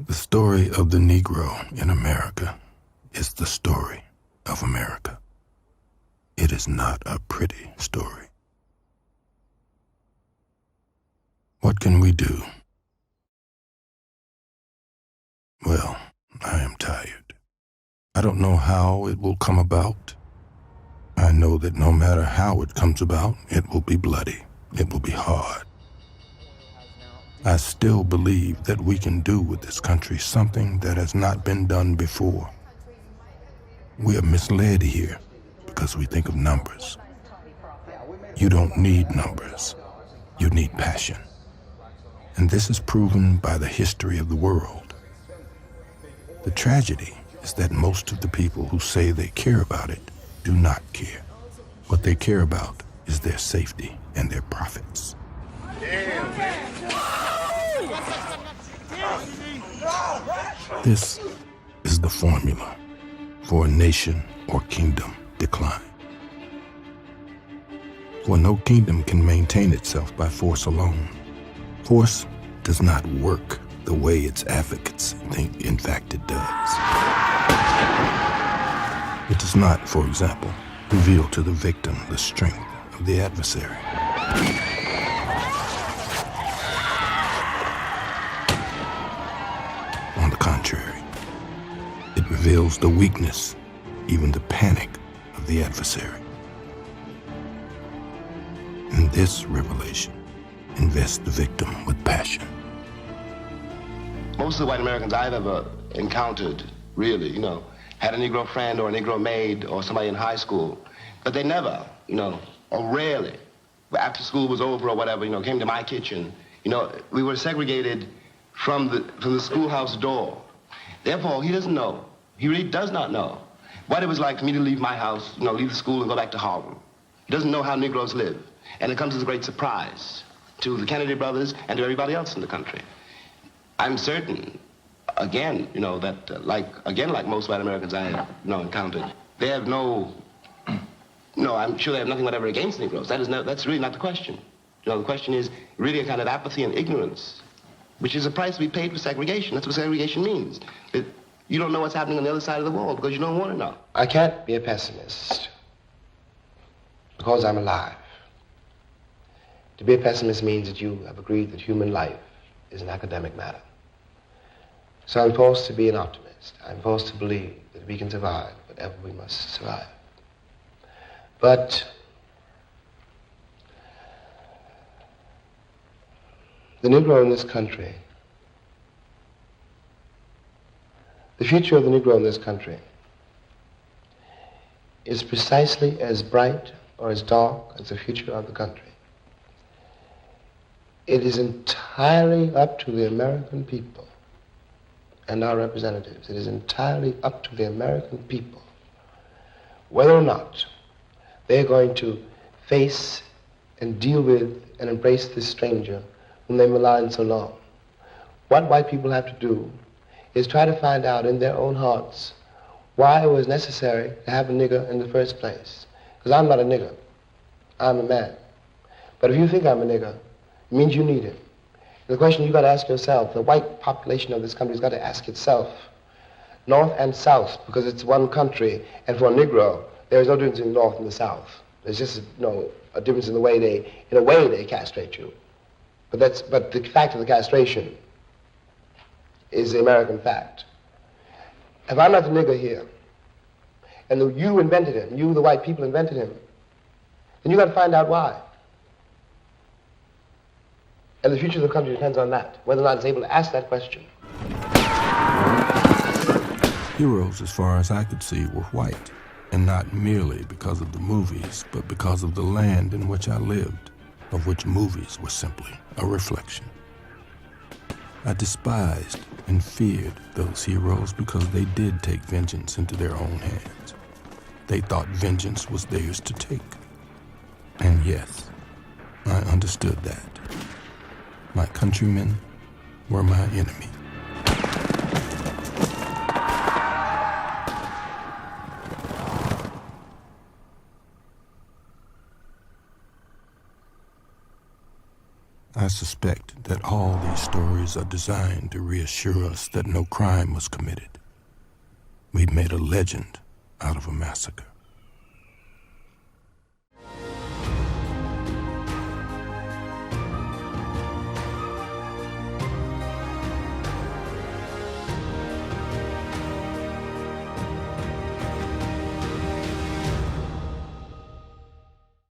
The story of the Negro in America is the story of America. It is not a pretty story. What can we do? Well, I am tired. I don't know how it will come about. I know that no matter how it comes about, it will be bloody. It will be hard. I still believe that we can do with this country something that has not been done before. We are misled here because we think of numbers. You don't need numbers. You need passion. And this is proven by the history of the world. The tragedy is that most of the people who say they care about it do not care. What they care about is their safety and their profits. This is the formula for a nation or kingdom decline. For no kingdom can maintain itself by force alone. Force does not work the way its advocates think in fact it does. It does not, for example, reveal to the victim the strength of the adversary. On the contrary, it reveals the weakness, even the panic of the adversary. And this revelation invests the victim with passion. Most of the white Americans I've ever encountered, really, had a Negro friend or a Negro maid or somebody in high school, but they never, or rarely, after school was over or whatever, came to my kitchen. We were segregated from the schoolhouse door. Therefore, he doesn't know. He really does not know what it was like for me to leave my house, leave the school and go back to Harlem. He doesn't know how Negroes live. And it comes as a great surprise to the Kennedy brothers and to everybody else in the country. I'm certain, again, that like most white Americans I have, encountered, they have I'm sure they have nothing whatever against Negroes. That's really not the question. The question is really a kind of apathy and ignorance, which is a price to be paid for segregation. That's what segregation means. You don't know what's happening on the other side of the wall because you don't want to know. I can't be a pessimist because I'm alive. To be a pessimist means that you have agreed that human life is an academic matter. So I'm forced to be an optimist. I'm forced to believe that we can survive whatever we must survive. But the Negro in this country, the future of the Negro in this country is precisely as bright or as dark as the future of the country. It is entirely up to the American people and our representatives. It is entirely up to the American people whether or not they're going to face and deal with and embrace this stranger whom they maligned so long. What white people have to do is try to find out in their own hearts why it was necessary to have a nigger in the first place. Because I'm not a nigger. I'm a man. But if you think I'm a nigger, it means you need him. The question you've got to ask yourself, the white population of this country has got to ask itself, north and south, because it's one country, and for a Negro, there is no difference in the north and the south. There's just a difference in the way they castrate you. But the fact of the castration is the American fact. If I'm not the nigger here, and you invented him, you, the white people, invented him, then you got to find out why. And the future of the country depends on that, whether or not it's able to ask that question. Heroes, as far as I could see, were white, and not merely because of the movies, but because of the land in which I lived, of which movies were simply a reflection. I despised and feared those heroes because they did take vengeance into their own hands. They thought vengeance was theirs to take. And yes, I understood that. My countrymen were my enemy. I suspect that all these stories are designed to reassure us that no crime was committed. We've made a legend out of a massacre.